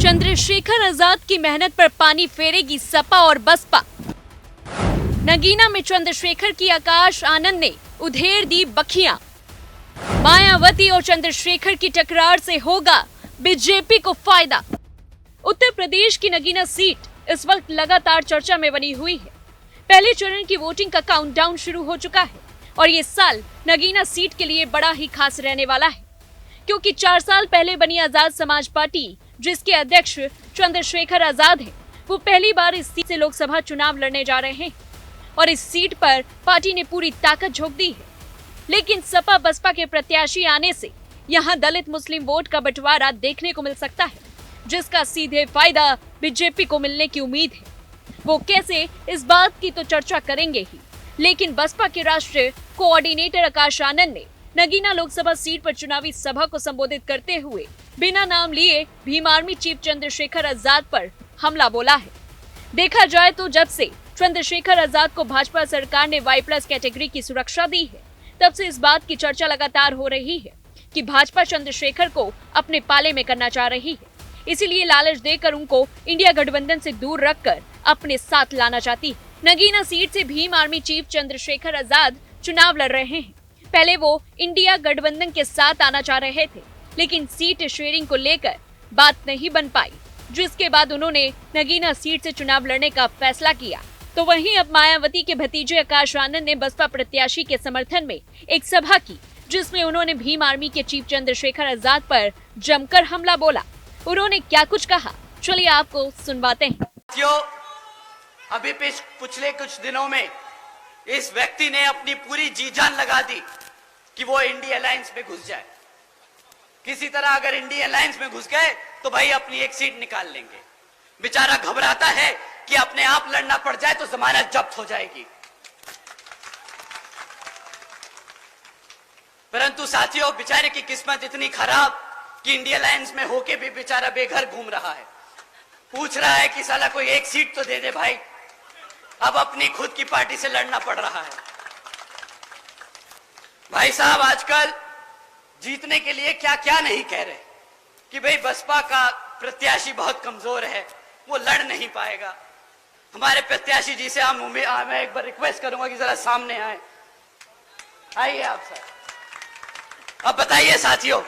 चंद्रशेखर आजाद की मेहनत पर पानी फेरेगी सपा और बसपा। नगीना में चंद्रशेखर की आकाश आनंद ने उधेड़ दी बखियां। मायावती और चंद्रशेखर की टकरार से होगा बीजेपी को फायदा। उत्तर प्रदेश की नगीना सीट इस वक्त लगातार चर्चा में बनी हुई है। पहले चरण की वोटिंग का काउंटडाउन शुरू हो चुका है और ये साल नगीना सीट के लिए बड़ा ही खास रहने वाला है, क्योंकि 4 साल पहले बनी आजाद समाज पार्टी, जिसके अध्यक्ष चंद्रशेखर आजाद हैं, वो पहली बार इस सीट से लोकसभा चुनाव लड़ने जा रहे हैं और इस सीट पर पार्टी ने पूरी ताकत झोंक दी है। लेकिन सपा बसपा के प्रत्याशी आने से यहाँ दलित मुस्लिम वोट का बंटवारा देखने को मिल सकता है, जिसका सीधे फायदा बीजेपी को मिलने की उम्मीद है। वो कैसे, इस बात की तो चर्चा करेंगे ही, लेकिन बसपा के राष्ट्रीय कोऑर्डिनेटर आकाश आनंद ने नगीना लोकसभा सीट पर चुनावी सभा को संबोधित करते हुए बिना नाम लिए भीम आर्मी चीफ चंद्रशेखर आजाद पर हमला बोला है। देखा जाए तो जब से चंद्रशेखर आजाद को भाजपा सरकार ने Y+ कैटेगरी की सुरक्षा दी है, तब से इस बात की चर्चा लगातार हो रही है कि भाजपा चंद्रशेखर को अपने पाले में करना चाह रही है, इसीलिए लालच देकर उनको इंडिया गठबंधन से दूर रखकर अपने साथ लाना चाहती है। नगीना सीट से भीम आर्मी चीफ चंद्रशेखर आजाद चुनाव लड़ रहे हैं। पहले वो इंडिया गठबंधन के साथ आना चाह रहे थे, लेकिन सीट शेयरिंग को लेकर बात नहीं बन पाई, जिसके बाद उन्होंने नगीना सीट से चुनाव लड़ने का फैसला किया। तो वहीं अब मायावती के भतीजे आकाश आनंद ने बसपा प्रत्याशी के समर्थन में एक सभा की, जिसमें उन्होंने भीम आर्मी के चीफ चंद्रशेखर आजाद पर जमकर हमला बोला। उन्होंने क्या कुछ कहा, चलिए आपको सुनवाते हैं। अभी पिछले कुछ दिनों में इस व्यक्ति ने अपनी पूरी जी जान लगा दी कि वो इंडिया अलायंस में घुस जाए। किसी तरह अगर इंडिया अलायंस में घुस गए तो भाई अपनी एक सीट निकाल लेंगे। बेचारा घबराता है कि अपने आप लड़ना पड़ जाए तो जमानत जब्त हो जाएगी। परंतु साथियों, बेचारे की किस्मत इतनी खराब कि इंडिया अलायंस में होके भी बेचारा बेघर घूम रहा है। पूछ रहा है कि साला कोई एक सीट तो दे दे भाई। अब अपनी खुद की पार्टी से लड़ना पड़ रहा है। भाई साहब, आजकल जीतने के लिए क्या क्या नहीं कह रहे कि भाई बसपा का प्रत्याशी बहुत कमजोर है, वो लड़ नहीं पाएगा। हमारे प्रत्याशी जी से मैं एक बार रिक्वेस्ट करूंगा कि जरा सामने आए। आइए आप सर। अब बताइए साथियों,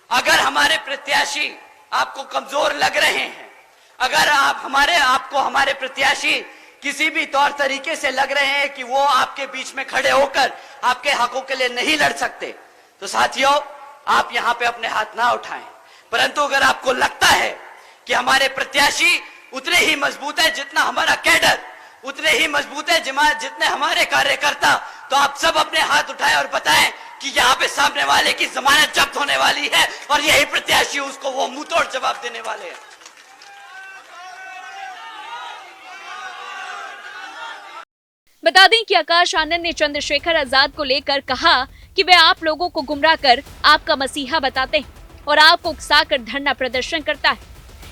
अगर हमारे प्रत्याशी आपको कमजोर लग रहे हैं, अगर आपको हमारे प्रत्याशी किसी भी तौर तरीके से लग रहे हैं कि वो आपके बीच में खड़े होकर आपके हकों के लिए नहीं लड़ सकते, तो साथियों आप यहाँ पे अपने हाथ ना उठाएं। परंतु अगर आपको लगता है कि हमारे प्रत्याशी उतने ही मजबूत है जितना हमारा कैडर, उतने ही मजबूत है जितने हमारे कार्यकर्ता, तो आप सब अपने हाथ उठाएं और बताएं कि यहाँ पे सामने वाले की जमानत जब्त होने वाली है और यही प्रत्याशी उसको वो मुंहतोड़ जवाब देने वाले हैं। बता दें कि आकाश आनंद ने चंद्रशेखर आजाद को लेकर कहा कि वे आप लोगों को गुमराह कर आपका मसीहा बताते हैं और आपको उकसाकर धरना प्रदर्शन करता है।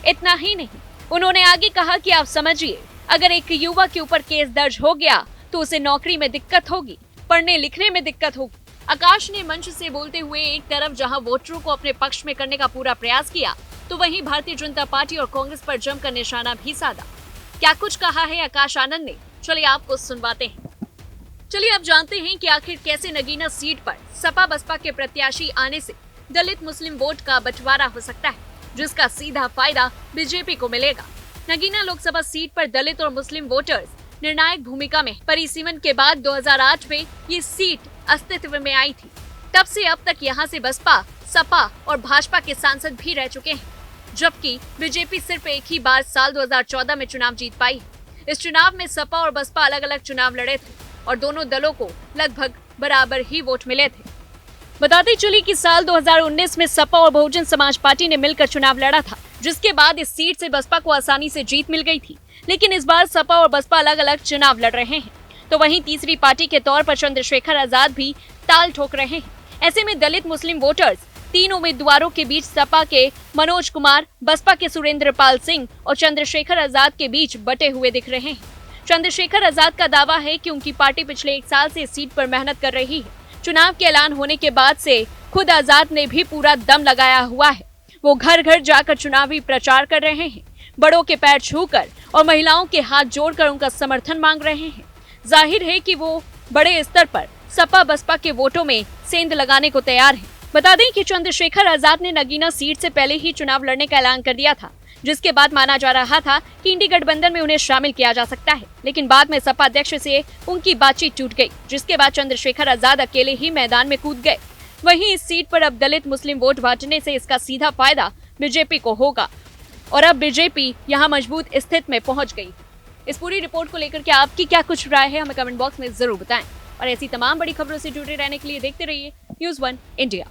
इतना ही नहीं, उन्होंने आगे कहा कि आप समझिए, अगर एक युवा के ऊपर केस दर्ज हो गया तो उसे नौकरी में दिक्कत होगी, पढ़ने लिखने में दिक्कत होगी। आकाश ने मंच से बोलते हुए एक तरफ जहां वोटरों को अपने पक्ष में करने का पूरा प्रयास किया, तो वहीं भारतीय जनता पार्टी और कांग्रेस पर जमकर निशाना भी साधा। क्या कुछ कहा है आकाश आनंद ने, चलिए आपको सुनवाते हैं। चलिए अब जानते हैं कि आखिर कैसे नगीना सीट पर सपा बसपा के प्रत्याशी आने से दलित मुस्लिम वोट का बंटवारा हो सकता है, जिसका सीधा फायदा बीजेपी को मिलेगा। नगीना लोकसभा सीट पर दलित और मुस्लिम वोटर्स निर्णायक भूमिका में परिसीमन के बाद 2008 में ये सीट अस्तित्व में आई थी। तब से अब तक यहाँ से बसपा, सपा और भाजपा के सांसद भी रह चुके हैं, जबकि बीजेपी सिर्फ एक ही बार साल 2014 में चुनाव जीत पाई। इस चुनाव में सपा और बसपा अलग अलग चुनाव लड़े थे और दोनों दलों को लगभग बराबर ही वोट मिले थे। बताते चली कि साल 2019 में सपा और बहुजन समाज पार्टी ने मिलकर चुनाव लड़ा था, जिसके बाद इस सीट से बसपा को आसानी से जीत मिल गई थी। लेकिन इस बार सपा और बसपा अलग अलग चुनाव लड़ रहे हैं, तो वहीं तीसरी पार्टी के तौर पर चंद्रशेखर आजाद भी ताल ठोक रहे हैं। ऐसे में दलित मुस्लिम वोटर्स 3 उम्मीदवारों के बीच सपा के मनोज कुमार, बसपा के सुरेंद्र पाल सिंह और चंद्रशेखर आजाद के बीच बटे हुए दिख रहे हैं। चंद्रशेखर आजाद का दावा है कि उनकी पार्टी पिछले 1 साल से इस सीट पर मेहनत कर रही है। चुनाव के ऐलान होने के बाद से खुद आजाद ने भी पूरा दम लगाया हुआ है। वो घर घर जाकर चुनावी प्रचार कर रहे हैं, बड़ों के पैर छूकर और महिलाओं के हाथ जोड़कर उनका समर्थन मांग रहे हैं। जाहिर है कि वो बड़े स्तर पर सपा बसपा के वोटों में सेंध लगाने को तैयार हैं। बता दें कि चंद्रशेखर आजाद ने नगीना सीट से पहले ही चुनाव लड़ने का ऐलान कर दिया था, जिसके बाद माना जा रहा था कि इंडी गठबंधन में उन्हें शामिल किया जा सकता है। लेकिन बाद में सपा अध्यक्ष से उनकी बातचीत टूट गई, जिसके बाद चंद्रशेखर आजाद अकेले ही मैदान में कूद गए। वहीं इस सीट पर अब दलित मुस्लिम वोट बांटने से इसका सीधा फायदा बीजेपी को होगा और अब बीजेपी यहां मजबूत स्थिति में पहुंच गई। इस पूरी रिपोर्ट को लेकर के आपकी क्या कुछ राय है, हमें कमेंट बॉक्स में जरूर बताएं। और ऐसी तमाम बड़ी खबरों से जुड़े रहने के लिए देखते रहिए News1 इंडिया।